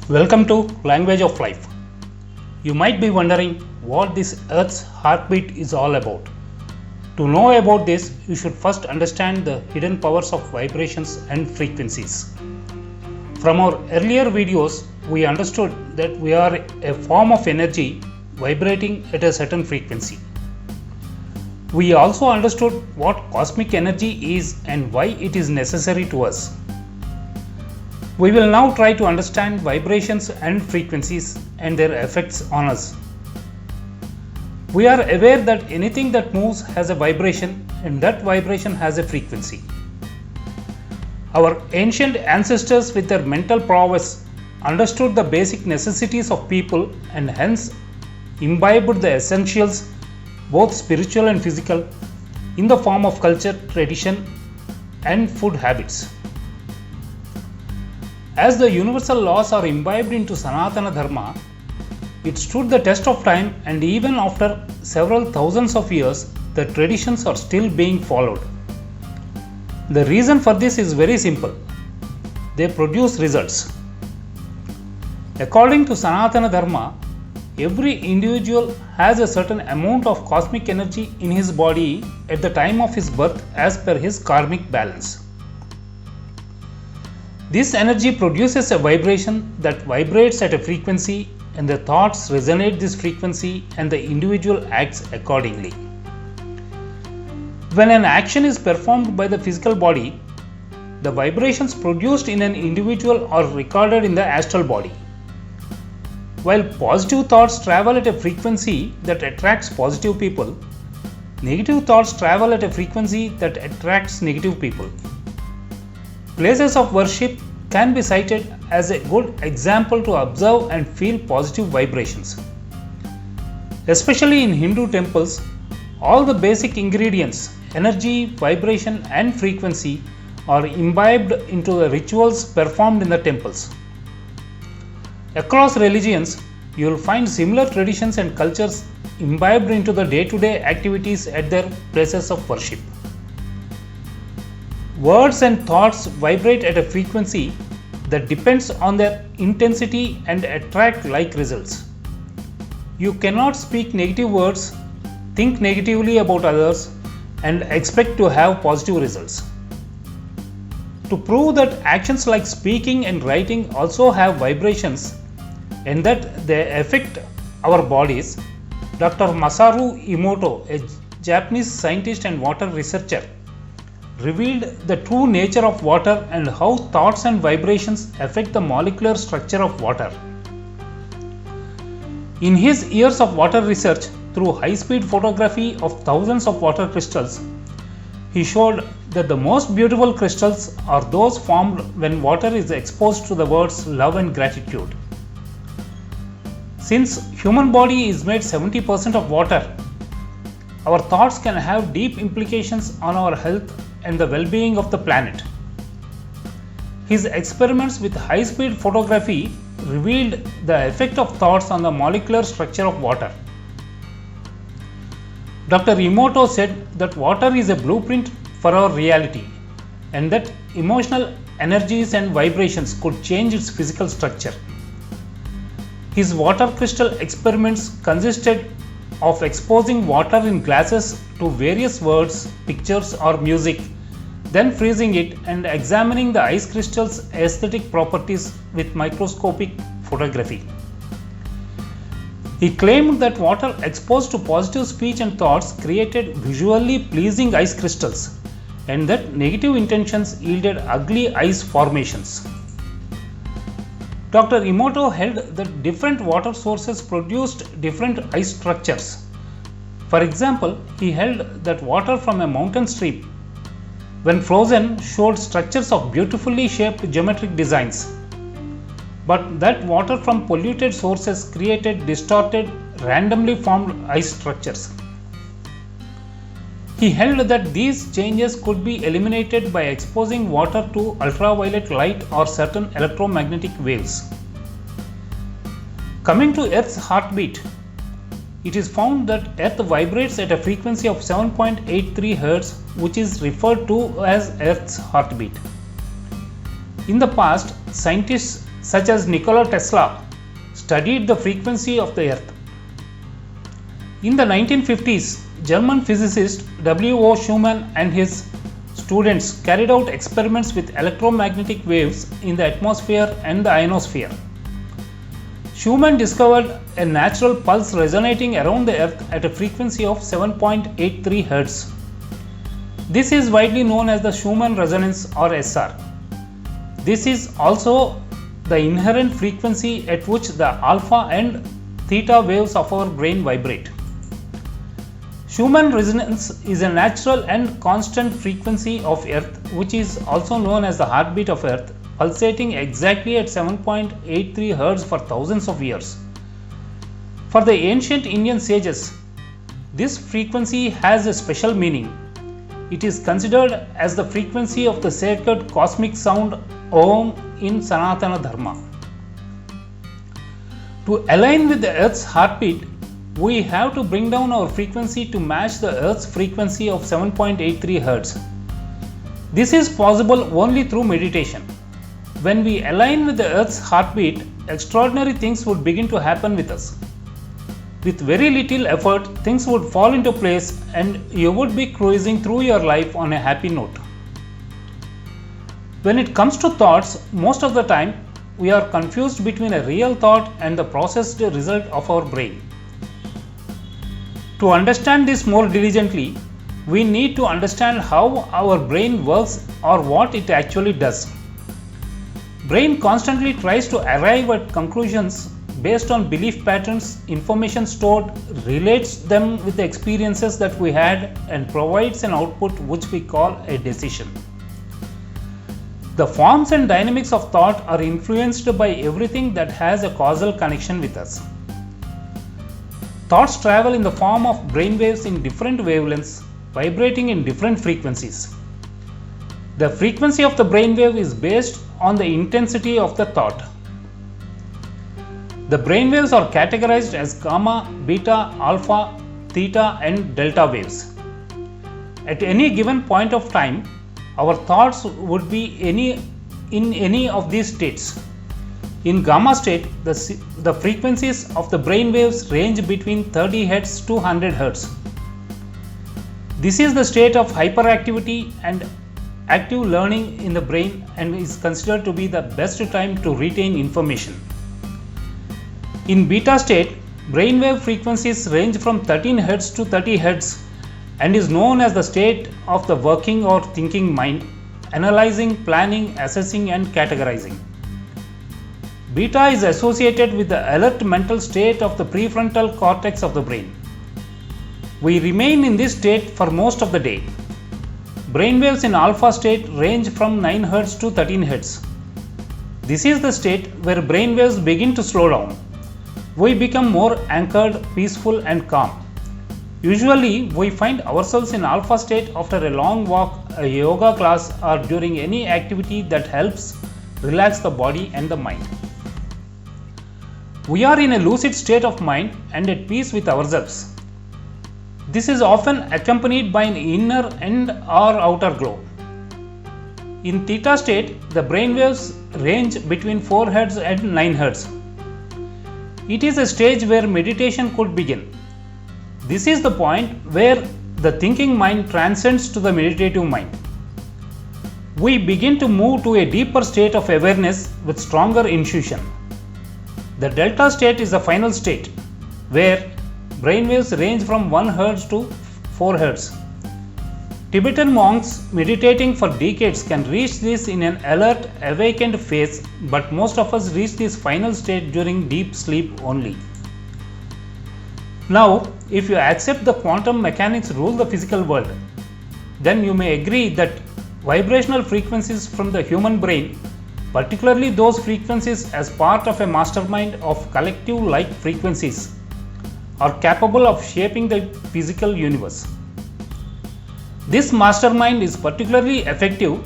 Welcome to Language of Life. You might be wondering what this Earth's heartbeat is all about. To know about this, you should first understand the hidden powers of vibrations and frequencies. From our earlier videos, we understood that we are a form of energy vibrating at a certain frequency. We also understood what cosmic energy is and why it is necessary to us. We will now try to understand vibrations and frequencies and their effects on us. We are aware that anything that moves has a vibration and that vibration has a frequency. Our ancient ancestors with their mental prowess understood the basic necessities of people and hence imbibed the essentials, both spiritual and physical, in the form of culture, tradition, and food habits. As the universal laws are imbibed into Sanatana Dharma, it stood the test of time, and even after several thousands of years, the traditions are still being followed. The reason for this is very simple. They produce results. According to Sanatana Dharma, every individual has a certain amount of cosmic energy in his body at the time of his birth as per his karmic balance. This energy produces a vibration that vibrates at a frequency, and the thoughts resonate this frequency and the individual acts accordingly. When an action is performed by the physical body, the vibrations produced in an individual are recorded in the astral body. While positive thoughts travel at a frequency that attracts positive people, negative thoughts travel at a frequency that attracts negative people. Places of worship can be cited as a good example to observe and feel positive vibrations. Especially in Hindu temples, all the basic ingredients, energy, vibration, and frequency are imbibed into the rituals performed in the temples. Across religions, you will find similar traditions and cultures imbibed into the day-to-day activities at their places of worship. Words and thoughts vibrate at a frequency that depends on their intensity and attract like results. You cannot speak negative words, think negatively about others, and expect to have positive results. To prove that actions like speaking and writing also have vibrations and that they affect our bodies, Dr. Masaru Emoto, a Japanese scientist and water researcher, revealed the true nature of water and how thoughts and vibrations affect the molecular structure of water. In his years of water research through high-speed photography of thousands of water crystals, he showed that the most beautiful crystals are those formed when water is exposed to the words love and gratitude. Since human body is made 70% of water, our thoughts can have deep implications on our health and the well-being of the planet. His experiments with high-speed photography revealed the effect of thoughts on the molecular structure of water. Dr. Emoto said that water is a blueprint for our reality and that emotional energies and vibrations could change its physical structure. His water crystal experiments consisted of exposing water in glasses to various words, pictures, or music, then freezing it and examining the ice crystal's aesthetic properties with microscopic photography. He claimed that water exposed to positive speech and thoughts created visually pleasing ice crystals and that negative intentions yielded ugly ice formations. Dr. Emoto held that different water sources produced different ice structures. For example, he held that water from a mountain stream, when frozen, showed structures of beautifully shaped geometric designs, but that water from polluted sources created distorted, randomly formed ice structures. He held that these changes could be eliminated by exposing water to ultraviolet light or certain electromagnetic waves. Coming to Earth's heartbeat, it is found that Earth vibrates at a frequency of 7.83 Hz, which is referred to as Earth's heartbeat. In the past, scientists such as Nikola Tesla, studied the frequency of the Earth. In the 1950s, German physicist W.O. Schumann and his students carried out experiments with electromagnetic waves in the atmosphere and the ionosphere. Schumann discovered a natural pulse resonating around the Earth at a frequency of 7.83 Hz. This is widely known as the Schumann resonance or SR. This is also the inherent frequency at which the alpha and theta waves of our brain vibrate. Schumann resonance is a natural and constant frequency of Earth, which is also known as the heartbeat of Earth, pulsating exactly at 7.83 Hz for thousands of years. For the ancient Indian sages, this frequency has a special meaning. It is considered as the frequency of the sacred cosmic sound Om in Sanatana Dharma. To align with the Earth's heartbeat, we have to bring down our frequency to match the Earth's frequency of 7.83 Hz. This is possible only through meditation. When we align with the Earth's heartbeat, extraordinary things would begin to happen with us. With very little effort, things would fall into place and you would be cruising through your life on a happy note. When it comes to thoughts, most of the time we are confused between a real thought and the processed result of our brain. To understand this more diligently, we need to understand how our brain works or what it actually does. Brain constantly tries to arrive at conclusions based on belief patterns, information stored, relates them with the experiences that we had, and provides an output which we call a decision. The forms and dynamics of thought are influenced by everything that has a causal connection with us. Thoughts travel in the form of brainwaves in different wavelengths, vibrating in different frequencies. The frequency of the brainwave is based on the intensity of the thought. The brainwaves are categorized as gamma, beta, alpha, theta, and delta waves. At any given point of time, our thoughts would be in any of these states. In gamma state, the frequencies of the brain waves range between 30 Hz to 100 Hz. This is the state of hyperactivity and active learning in the brain and is considered to be the best time to retain information. In beta state, brainwave frequencies range from 13 Hz to 30 Hz and is known as the state of the working or thinking mind, analyzing, planning, assessing, and categorizing. Beta is associated with the alert mental state of the prefrontal cortex of the brain. We remain in this state for most of the day. Brainwaves in alpha state range from 9 Hz to 13 Hz. This is the state where brainwaves begin to slow down. We become more anchored, peaceful, and calm. Usually, we find ourselves in alpha state after a long walk, a yoga class, or during any activity that helps relax the body and the mind. We are in a lucid state of mind and at peace with ourselves. This is often accompanied by an inner and or outer glow. In theta state, the brainwaves range between 4 Hz and 9 Hz. It is a stage where meditation could begin. This is the point where the thinking mind transcends to the meditative mind. We begin to move to a deeper state of awareness with stronger intuition. The delta state is the final state, where brainwaves range from 1 Hz to 4 Hz. Tibetan monks meditating for decades can reach this in an alert, awakened phase, but most of us reach this final state during deep sleep only. Now, if you accept the quantum mechanics rule the physical world, then you may agree that vibrational frequencies from the human brain, particularly those frequencies as part of a mastermind of collective like frequencies, are capable of shaping the physical universe. This mastermind is particularly effective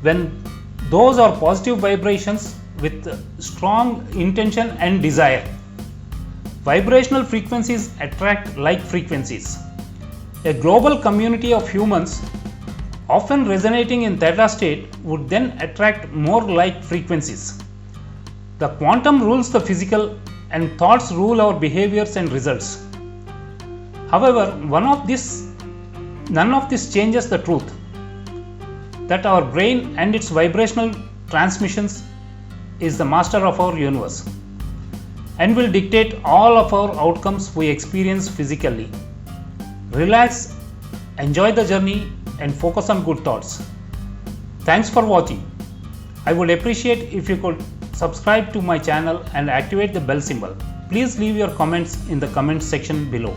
when those are positive vibrations with strong intention and desire. Vibrational frequencies attract like frequencies. A global community of humans, often resonating in theta state, would then attract more like frequencies. The quantum rules the physical and thoughts rule our behaviors and results. However, none of this changes the truth that our brain and its vibrational transmissions is the master of our universe and will dictate all of our outcomes we experience physically. Relax, enjoy the journey, and focus on good thoughts. Thanks for watching. I would appreciate if you could subscribe to my channel and activate the bell symbol. Please leave your comments in the comment section below.